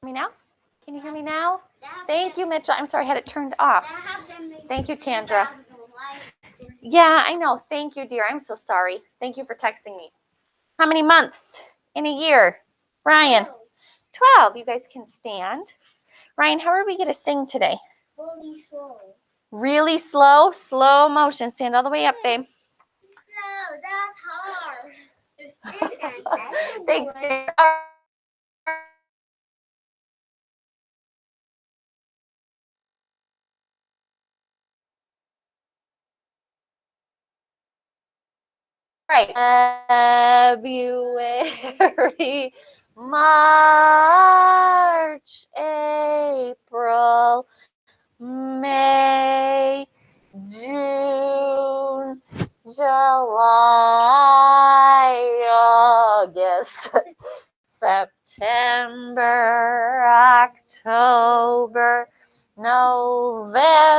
Me now? Can you hear me now? Thank you, Mitchell. I'm sorry, I had it turned off. Thank you, Tandra. Yeah, I know. Thank you, dear. I'm so sorry. Thank you for texting me. How many months in a year? Ryan? 12. You guys can stand. Ryan, how are we going to sing today? Really slow. Really slow? Slow motion. Stand all the way up, babe. No, that's hard. Thanks, dear. Right. February, March, April, May, June, July, August, September, October, November.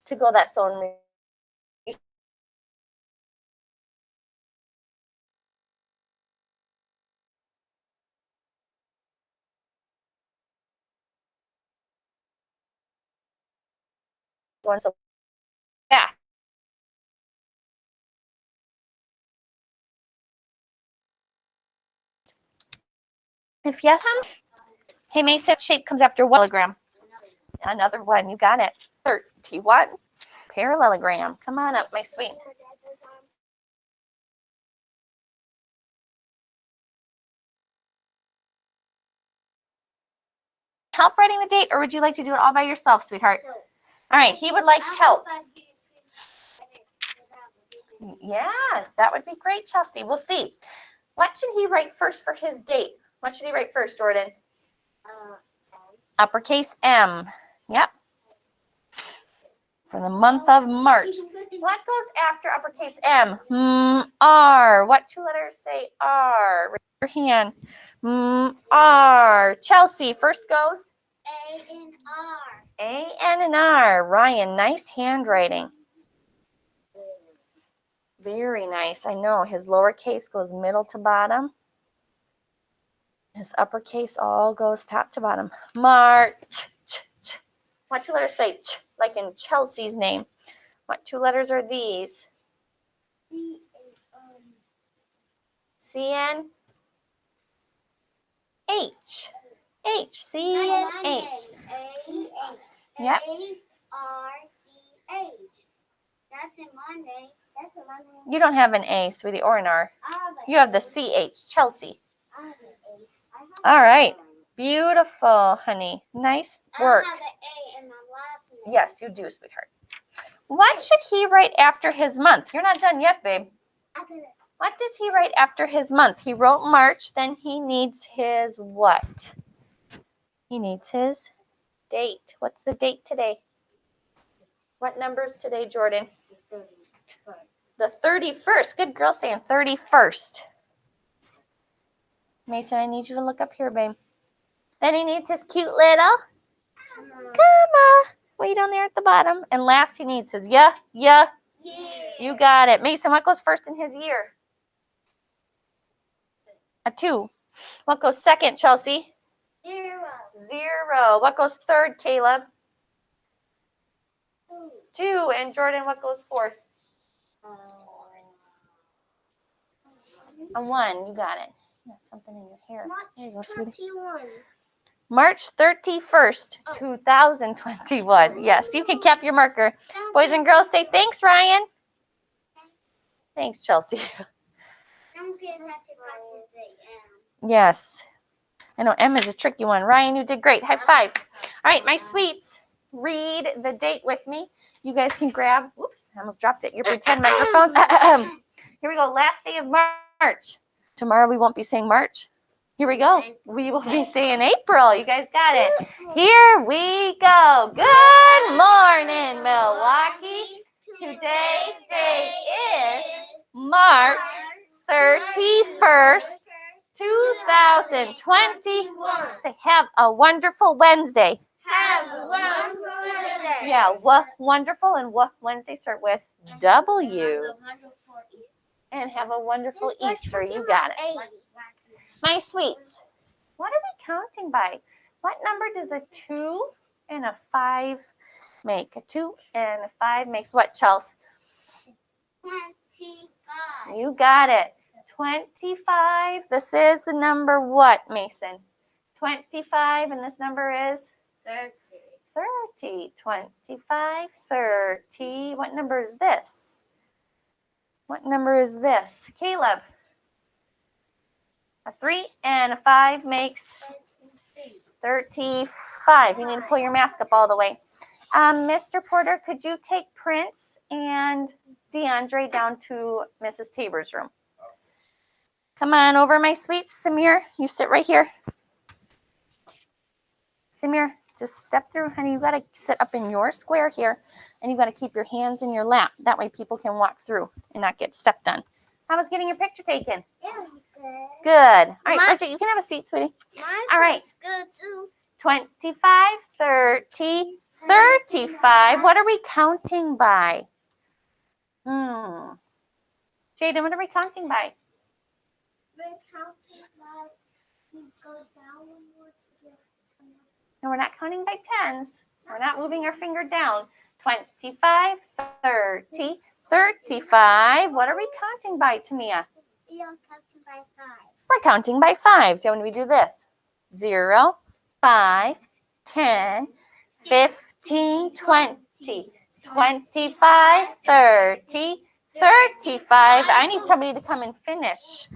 To go that song. So yeah. If yes, hey Mason, shape comes after what? Parallelogram. Another one, you got it. 31. Parallelogram. Come on up, my sweet. Help writing the date, or would you like to do it all by yourself, sweetheart? All right, he would like help. Yeah, that would be great, Chelsea. We'll see. What should he write first for his date? What should he write first, Jordan? Uppercase M. Yep. For the month of March. What goes after uppercase M? R. What two letters say R? Raise your hand. R. Chelsea, first goes? A and R. A, N, and R. Ryan, nice handwriting. Very nice. I know. His lowercase goes middle to bottom. His uppercase all goes top to bottom. March. What two letters say ch, like in Chelsea's name? What two letters are these? C, N, H. H. C, N, H. Yep. A-R-C-H. That's in my name. That's in my name. You don't have an A, sweetie, or an R. You have the CH, Chelsea. All right. Beautiful, honey. Nice work. I have an A in my last name. Yes, you do, sweetheart. What should he write after his month? You're not done yet, babe. What does he write after his month? He wrote March, then he needs his what? He needs his date. What's the date today? What number's today, Jordan? The 31st. Good girl saying 31st. Mason, I need you to look up here, babe. Then he needs his cute little comma way down there at the bottom. And last he needs his yeah. You got it. Mason, what goes first in his year? A 2. What goes second, Chelsea? 0. 0. What goes third, Caleb? 2. And Jordan, what goes fourth? A 1. You got it. You got something in your hair. There you go, sweetie. March 31st, 2021. Yes, you can cap your marker. Boys and girls, say thanks, Ryan. Thanks, Chelsea. Yes. I know M is a tricky one. Ryan, you did great. High five. All right, my sweets, read the date with me. You guys can grab, oops, I almost dropped it, your pretend microphones. Here we go, last day of March. Tomorrow we won't be saying March. Here we go. We will be saying April. You guys got it. Here we go. Good morning, Milwaukee. Today's date is March 31st, 2020. Say, have a wonderful Wednesday. Have a wonderful day. Yeah, wonderful and Wednesday start with W. And have a wonderful Easter. You got it. My sweets, what are we counting by? What number does a 2 and a 5 make? A 2 and a 5 makes what, Chelsea? 25. You got it. 25. This is the number what, Mason? 25, and this number is? 30. 30. 25, 30. What number is this? What number is this? Caleb. A 3 and a 5 makes 35. You need to pull your mask up all the way. Mr. Porter, could you take Prince and DeAndre down to Mrs. Tabor's room? Come on over, my sweets. Samir, you sit right here. Samir, just step through, honey. You got to sit up in your square here, and you got to keep your hands in your lap. That way people can walk through and not get stepped on. How was getting your picture taken? Yeah, Good. All right, Bridget, you can have a seat, sweetie. All right. Good too. 25, 30, 35. What are we counting by? Jaden, what are we counting by? We're counting like we go down one more to get. No, we're not counting by tens. We're not moving our finger down. 25, 30, 35. What are we counting by, Tamia? We are counting by 5. We're counting by 5. So when we do this, 0, 5, 10, 15, 20, 25, 30, 35. I need somebody to come and finish.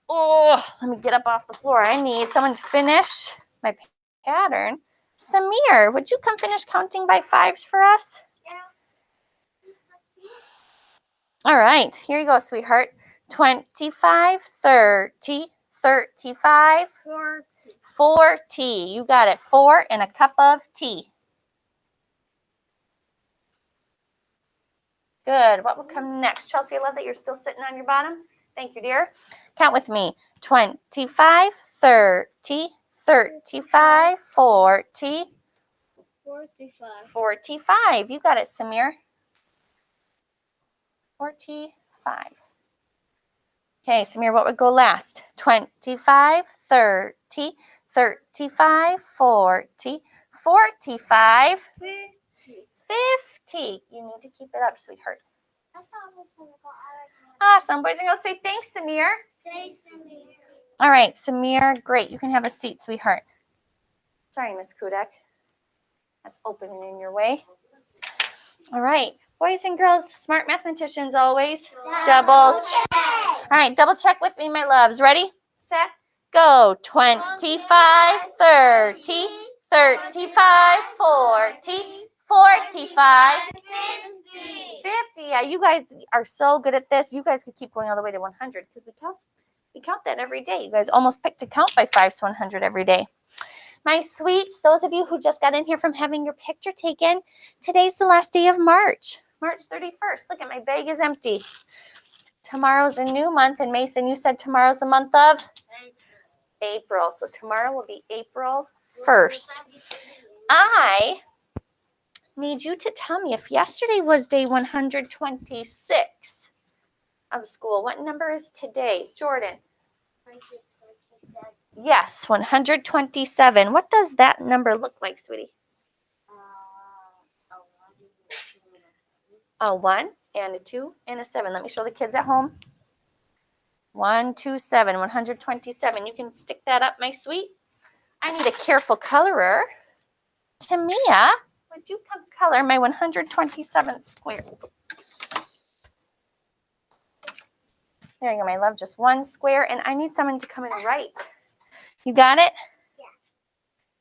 Oh, let me get up off the floor. I need someone to finish my pattern. Samir, would you come finish counting by 5s for us? All right, here you go, sweetheart. 25, 30, 35, 40. 40. You got it. 4 and a cup of tea. Good. What will come next? Chelsea, I love that you're still sitting on your bottom. Thank you, dear. Count with me. 25, 30, 35, 40, 45. 45. You got it, Samir. 45. Okay, Samir, what would go last? 25, 30, 35, 40, 45, 50. You need to keep it up, sweetheart. I thought I was going to go Awesome. Boys and girls, say thanks, Samir. All right, Samir, great. You can have a seat, sweetheart. Sorry, Miss Kudek. That's opening in your way. All right. Boys and girls, smart mathematicians always. Double check. All right, double check with me, my loves. Ready, set, go. 25, 30, 35, 40, 45, 50. Yeah, you guys are so good at this. You guys could keep going all the way to 100 because we count that every day. You guys almost picked to count by 5 to 100 every day. My sweets, those of you who just got in here from having your picture taken, today's the last day of March. March 31st. Look at my bag is empty. Tomorrow's a new month. And Mason, you said tomorrow's the month of? April. So tomorrow will be April 1st. I need you to tell me if yesterday was day 126 of school. What number is today? Jordan. Yes, 127. What does that number look like, sweetie? A 1 and a 2 and a 7. Let me show the kids at home. 127, 127. You can stick that up, my sweet. I need a careful colorer. Tamia, would you come color my 127th square? There you go, my love. Just one square, and I need someone to come and write. You got it? Yeah.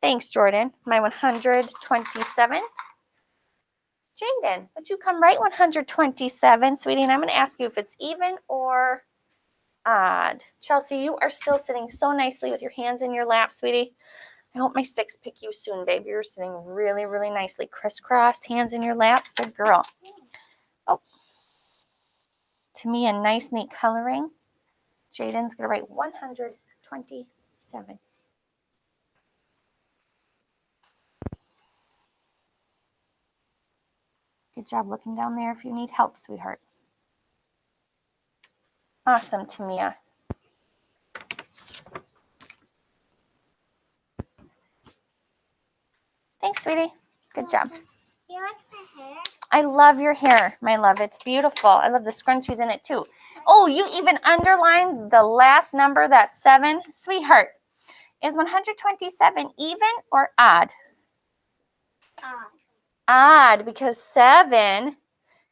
Thanks, Jordan. My 127. Jaden, would you come write 127, sweetie? And I'm going to ask you if it's even or odd. Chelsea, you are still sitting so nicely with your hands in your lap, sweetie. I hope my sticks pick you soon, babe. You're sitting really, really nicely. Crisscrossed, hands in your lap. Good girl. Oh. To me, a nice, neat coloring. Jaden's going to write 127. Good job looking down there if you need help, sweetheart. Awesome, Tamia. Thanks, sweetie. Good job. You like my hair? I love your hair, my love. It's beautiful. I love the scrunchies in it, too. Oh, you even underlined the last number, that 7. Sweetheart, is 127 even or odd? Odd, because 7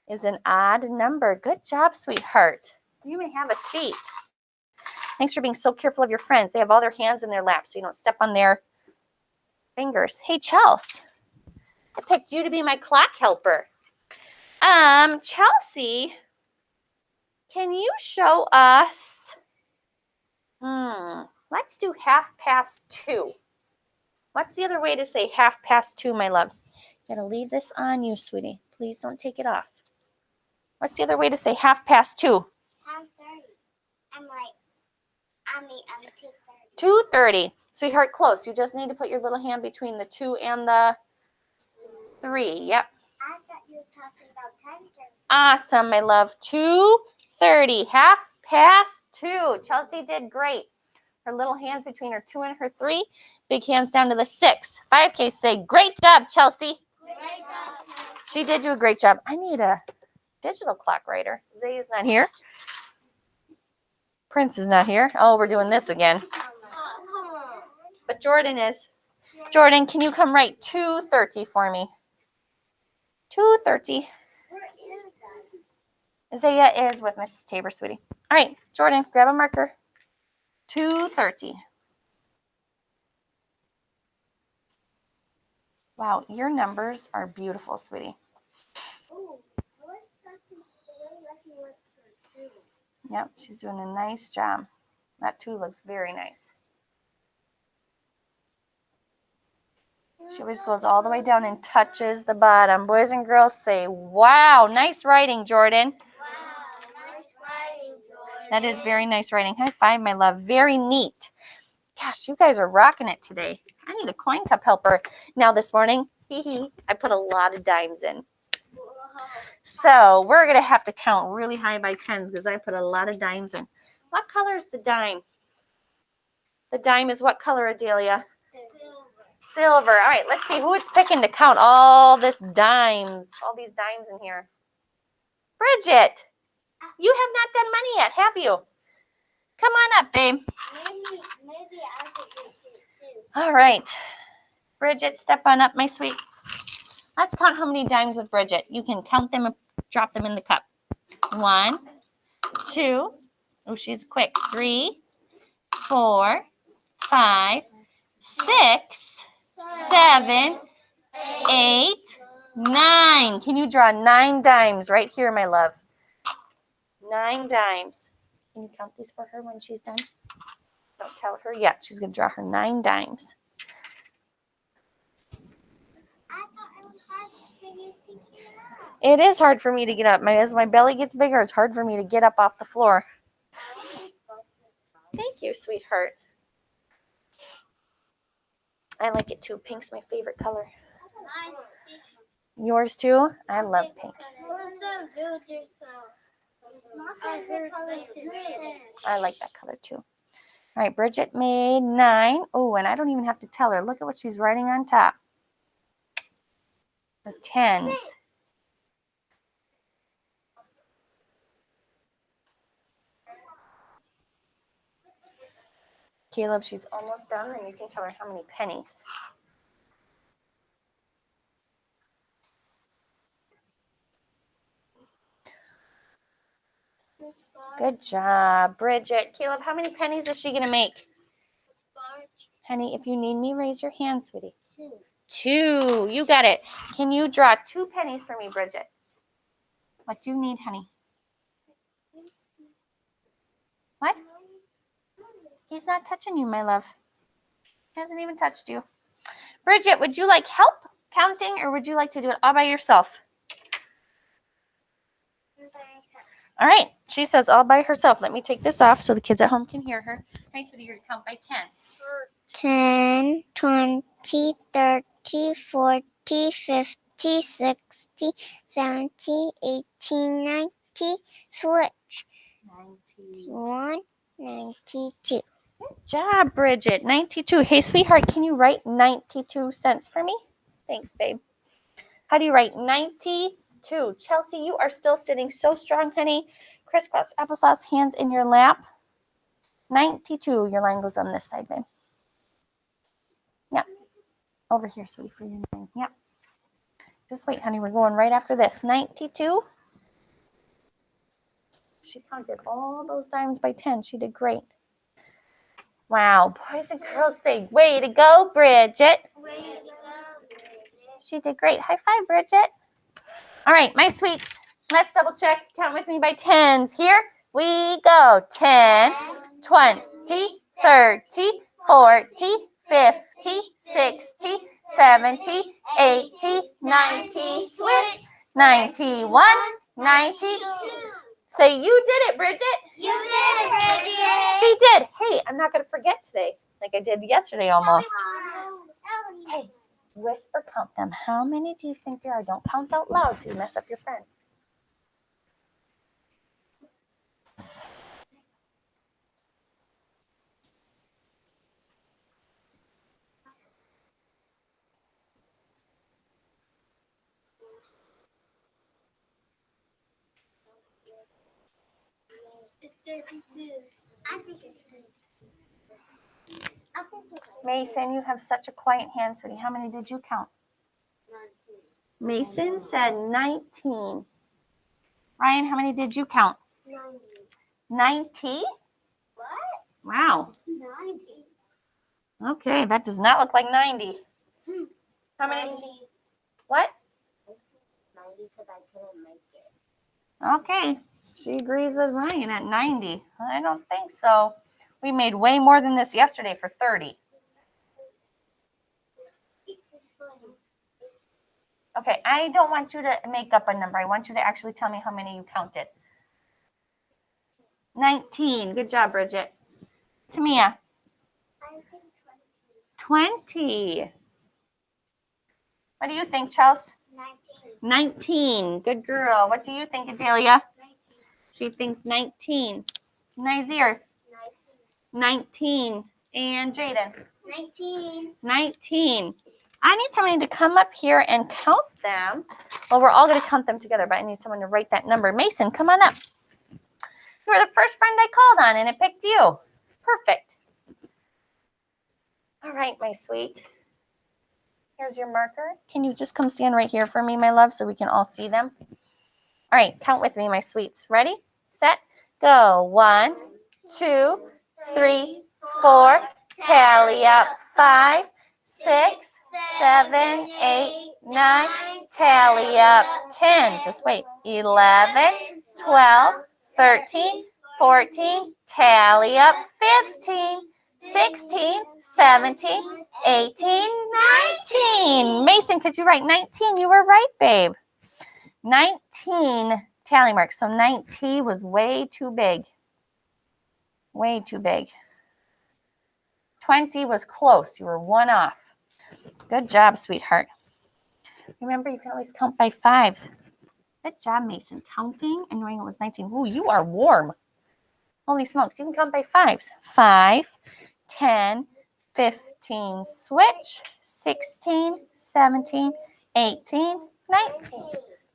is an odd number. Good job, sweetheart. You may have a seat. Thanks for being so careful of your friends. They have all their hands in their laps so you don't step on their fingers. Hey, Chelsea, I picked you to be my clock helper. Chelsea, can you show us, let's do 2:30. What's the other way to say 2:30, my loves? I'm going to leave this on you, sweetie. Please don't take it off. What's the other way to say 2:30? 2:30. I'm 2:30. 2:30. Sweetheart, close. You just need to put your little hand between the 2 and the 3. Yep. I thought you were talking about 10:30. Awesome, my love. 2:30. 2:30. Chelsea did great. Her little hands between her 2 and her 3. Big hands down to the 6. 5K say, great job, Chelsea. Great job. She did do a great job. I need a digital clock writer. Zay is not here. Prince is not here. Oh, we're doing this again. But Jordan is. Jordan, can you come write 2:30 for me? 2:30. Where is that? Isaiah is with Mrs. Tabor, sweetie. All right, Jordan, grab a marker. 2:30. Wow, your numbers are beautiful, sweetie. Oh, what lesson was for 2? Yep, she's doing a nice job. That 2 looks very nice. She always goes all the way down and touches the bottom. Boys and girls say, wow, nice writing, Jordan. Wow, nice writing, Jordan. That is very nice writing. High five, my love. Very neat. Gosh, you guys are rocking it today. I need a coin cup helper. Now this morning, I put a lot of dimes in. So we're going to have to count really high by 10s because I put a lot of dimes in. What color is the dime? The dime is what color, Adelia? Silver. All right, let's see who it's picking to count all these dimes in here. Bridget, you have not done money yet, have you? Come on up, babe. Maybe I could do it too. All right. Bridget, step on up, my sweet. Let's count how many dimes with Bridget. You can count them and drop them in the cup. 1, 2. Oh, she's quick. 3, 4, 5, 6, 7, 8, 9. Can you draw 9 dimes right here, my love? 9 dimes. Can you count these for her when she's done? Don't tell her yet. She's going to draw her 9 dimes. I thought it was hard for you to get up. It is hard for me to get up. As my belly gets bigger, it's hard for me to get up off the floor. Thank you, sweetheart. I like it too. Pink's my favorite color. Nice. Yours too? I love pink. My favorite color is green. I like that color too. All right, Bridget made 9. Oh, and I don't even have to tell her. Look at what she's writing on top. The 10s. Caleb, she's almost done, and you can tell her how many pennies. Good job, Bridget. Caleb, how many pennies is she going to make? Honey, if you need me, raise your hand, sweetie. 2. You got it. Can you draw 2 pennies for me, Bridget? What do you need, honey? What? He's not touching you, my love. He hasn't even touched you. Bridget, would you like help counting or would you like to do it all by yourself? All right. She says all by herself. Let me take this off so the kids at home can hear her. All right, so you're going to count by tens. 10, 20, 30, 40, 50, 60, 70, 18, 90, switch. 91, 92. Good job, Bridget. 92. Hey, sweetheart, can you write 92 cents for me? Thanks, babe. How do you write 92? Chelsea, you are still sitting so strong, honey. Crisscross applesauce, hands in your lap. 92. Your line goes on this side, babe. Yep. Over here, sweetie, for your line. Yep. Just wait, honey. We're going right after this. 92. She counted all those dimes by 10. She did great. Wow. Boys and girls say, way to go, Bridget. Way to go, Bridget. She did great. High five, Bridget. All right, my sweets. Let's double check. Count with me by tens. Here we go. 10, 20, 30, 40, 50, 60, 70, 80, 90, switch. 91, 92. Say, you did it, Bridget. You did it, Bridget. She did. Hey, I'm not going to forget today, like I did yesterday almost. Hey, whisper count them. How many do you think there are? Don't count out loud to mess up your friends. It's 32. I think it's 32. I think it's Mason, you have such a quiet hand, sweetie. How many did you count? 19. Mason said 19. Ryan, how many did you count? 90. 90? What? Wow. 90. Okay, that does not look like 90. How many did you? What? 90 because I couldn't make it. Okay. She agrees with Ryan at 90. I don't think so. We made way more than this yesterday for 30. Okay, I don't want you to make up a number. I want you to actually tell me how many you counted. 19. Good job, Bridget. Tamia. I think 20. What do you think, Chelsea? 19. 19. Good girl. What do you think, Adelia? 19. She thinks 19. Nazir. 19. And Jaden. 19. 19. I need somebody to come up here and count them. Well, we're all going to count them together, but I need someone to write that number. Mason, come on up. You were the first friend I called on, and it picked you. Perfect. All right, my sweet. Here's your marker. Can you just come stand right here for me, my love, so we can all see them? All right, count with me, my sweets. Ready, set, go. 1, 2, 3, 4. Tally up. 5, 6, 7, 8, 9. Tally up. 10. Just wait. 11, 12, 13, 14. Tally up. 15, 16, 17, 18, 19. Mason, could you write 19? You were right, babe. 19 tally marks. So 19 was way too big. Way too big. 20 was close. You were one off. Good job, sweetheart. Remember, you can always count by fives. Good job, Mason. Counting and knowing it was 19. Ooh, you are warm. Holy smokes. You can count by fives. 5, 10, 15, switch, 16, 17, 18, 19.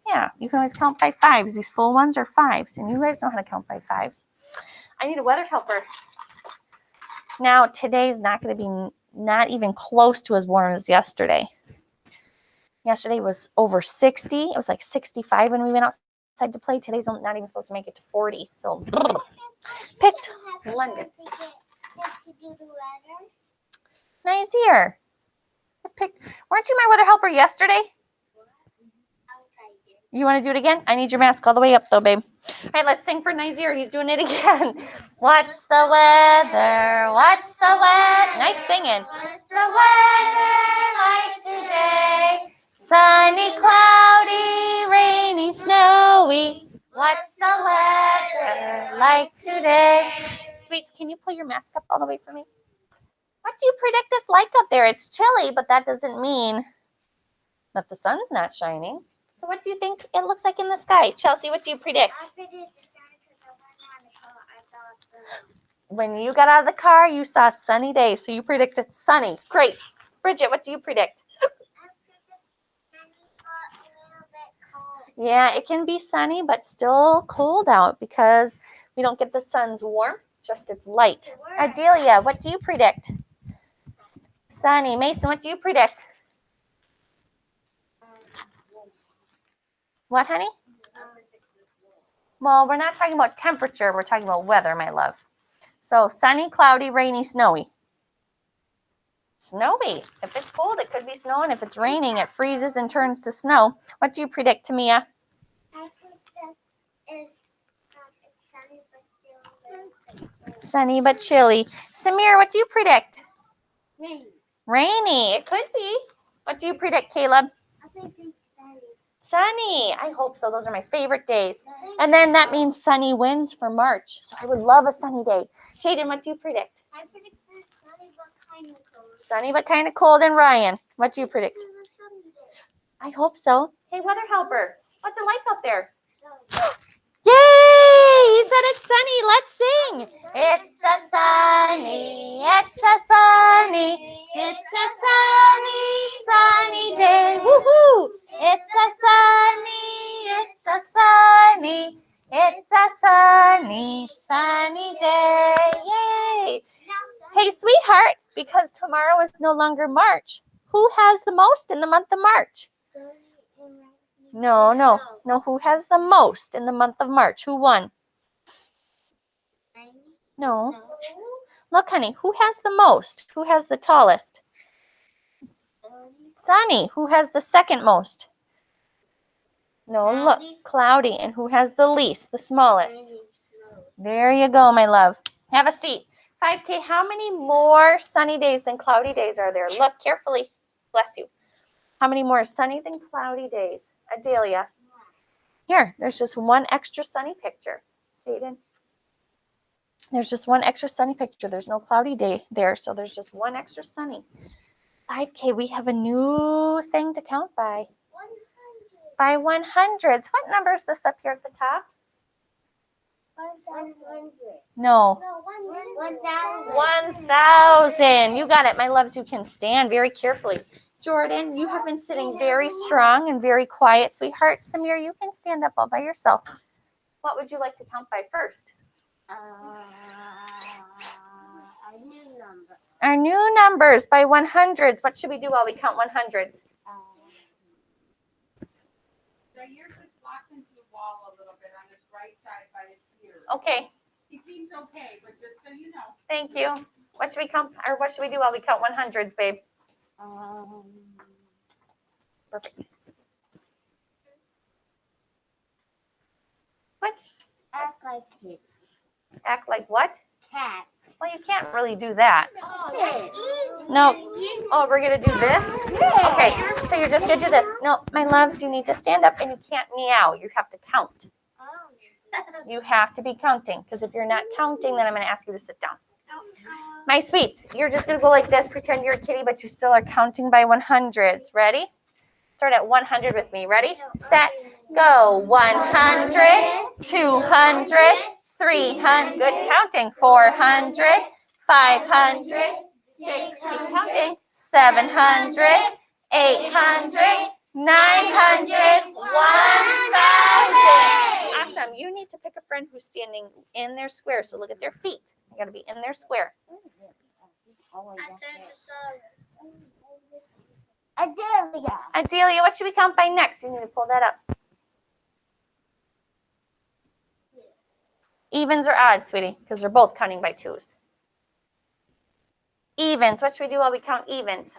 Yeah, you can always count by fives. These full ones are fives, and you guys know how to count by fives. I need a weather helper. Now, today's not going to be not even close to as warm as yesterday. Yesterday was over 60. It was like 65 when we went outside to play. Today's not even supposed to make it to 40. So, picked London. Nazir. Weren't you my weather helper yesterday? You want to do it again? I need your mask all the way up, though, babe. All right, let's sing for Nazir. He's doing it again. What's the weather? What's the weather? Nice singing. What's the weather like today? Sunny, cloudy, rainy, snowy. What's the weather like today? Sweets, can you pull your mask up all the way for me? What do you predict it's like up there? It's chilly, but that doesn't mean that the sun's not shining. So what do you think it looks like in the sky? Chelsea, what do you predict? I predict the sun because I went on the car. I saw sun. When you got out of the car, you saw a sunny day, so you predicted sunny. Great. Bridget, what do you predict? I predict sunny but a little bit cold. Yeah, it can be sunny, but still cold out because we don't get the sun's warmth, just its light. Adelia, what do you predict? Sunny. Mason, what do you predict? What, honey? Well, we're not talking about temperature. We're talking about weather, my love. So sunny, cloudy, rainy, snowy. Snowy. If it's cold, it could be snowing. If it's raining, it freezes and turns to snow. What do you predict, Tamia? I predict it's sunny but still a little bit cold. Sunny but chilly. Samir, what do you predict? Rain. Rainy. It could be. What do you predict, Caleb? I predict sunny. Sunny. I hope so. Those are my favorite days. And then that means sunny winds for March. So I would love a sunny day. Jaden, what do you predict? I predict sunny but kind of cold. Sunny but kind of cold. And Ryan, what do you predict? It's a sunny day. I hope so. Hey, weather helper. What's it like up there? So, Yay! He said it's sunny. Let's sing. It's a sunny, sunny day. Woohoo! It's a sunny day. Yay! Hey, sweetheart, because tomorrow is no longer March. Who has the most in the month of March? No. Who has the most in the month of March? Who won? No. Look, honey, who has the most? Who has the tallest? Sunny. Who has the second most? No, look, cloudy. And who has the least, the smallest? There you go, my love. Have a seat. 5K, how many more sunny days than cloudy days are there? Look carefully. Bless you. How many more sunny than cloudy days? Adelia. Here, there's just one extra sunny picture. Jaden. There's just one extra sunny picture. There's no cloudy day there, so there's just one extra sunny. 5K, we have a new thing to count by. By 100s. What number is this up here at the top? 100. No. 1,000. 1,000. You got it, my loves. You can stand very carefully. Jordan, you have been sitting very strong and very quiet, sweetheart. Samir, you can stand up all by yourself. What would you like to count by first? A new number. Our new numbers by 100s. What should we do while we count 100s? So yours is blocked into the wall a little bit on his right side by his ears. Okay, He seems okay, but just so you know. thank you. What should we count, or what should we do while we count 100s, babe? Perfect. What? Act like it. Act like what? Cat. Well, you can't really do that. Oh, No. Oh, we're going to do this? Okay, so you're just going to do this. No, my loves, you need to stand up and you can't meow. You have to count. You have to be counting, because if you're not counting, then I'm going to ask you to sit down. My sweets, you're just going to go like this, pretend you're a kitty, but you still are counting by 100s. Ready? Start at 100 with me. Ready? Set, go. 100, 200, 300. Good counting. 400, 500, 600. Keep counting. 700, 800, 900, 1,000. Awesome. You need to pick a friend who's standing in their square. So look at their feet. You got to be in their square. Adelia. Adelia, what should we count by next? You need to pull that up. Evens or odds, sweetie? Because they're both counting by twos. Evens. What should we do while we count evens?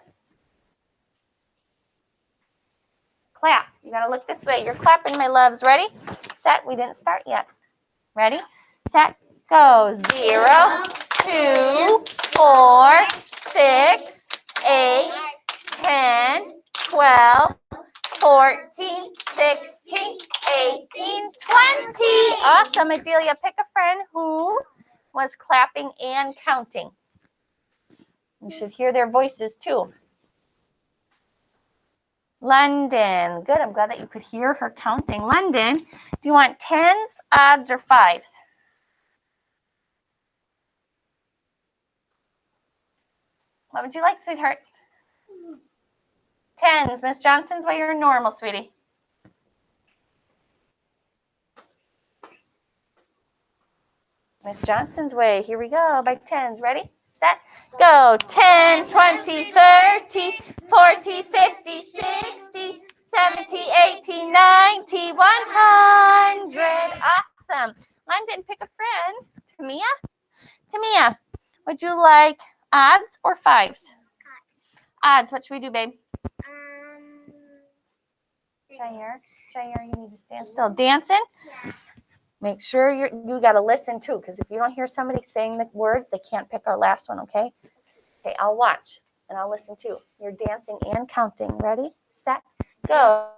clap. You got to look this way. You're clapping, my loves. Ready? Set. We didn't start yet. Ready? Set. Go. 0, 2, 4, 6, 8, 10, 12, 14, 16, 18, 20. Awesome, Adelia. Pick a friend who was clapping and counting. You should hear their voices too. London. Good. I'm glad that you could hear her counting. London, do you want tens, odds, or fives? What would you like, sweetheart? Tens. Miss Johnson's way or normal, sweetie? Miss Johnson's way. Here we go by tens. Ready? Set. Go. 10, 20, 30, 40, 50, 60, 70, 80, 90, 100. Awesome. London, pick a friend. Tamia? Tamia, would you like odds or fives? Odds. What should we do, babe? Jair, you need to stand still. Dancing? Yeah. Make sure you got to listen too, because if you don't hear somebody saying the words, they can't pick our last one, okay? Okay, I'll watch and I'll listen too. You're dancing and counting. Ready, set, go.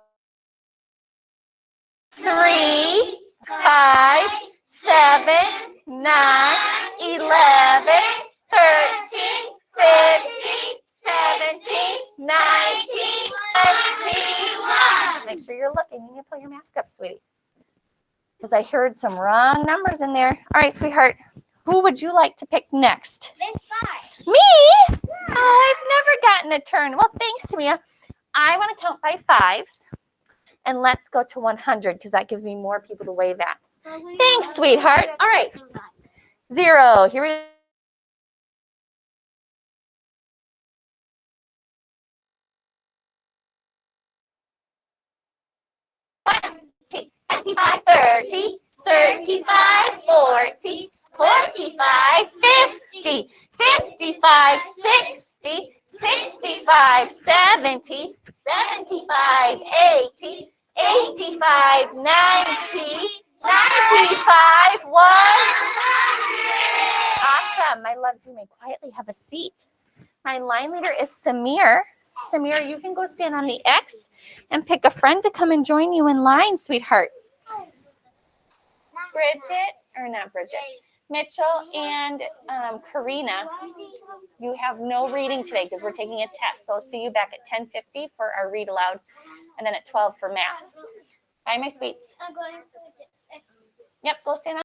3, 5, 7, 9, 11, 13, 15, 17, 19, 21. Make sure you're looking. You need to pull your mask up, sweetie, because I heard some wrong numbers in there. All right, sweetheart, who would you like to pick next? Miss Five. Me? Oh, I've never gotten a turn. Well, thanks, Tamia. I want to count by fives, and let's go to 100 because that gives me more people to wave at. Thanks, sweetheart. All right, 0. Here we go. 25, 30, 35, 40, 45, 50, 55, 60, 65, 70, 75, 80, 85, 90, 95, 100. Awesome. My loves, you may quietly have a seat. My line leader is Samir. Samir, you can go stand on the X and pick a friend to come and join you in line, sweetheart. Mitchell and Karina, you have no reading today because we're taking a test. So I'll see you back at 10:50 for our read aloud and then at 12 for math. Bye, my sweets. I'm going to the X. Yep, go stand on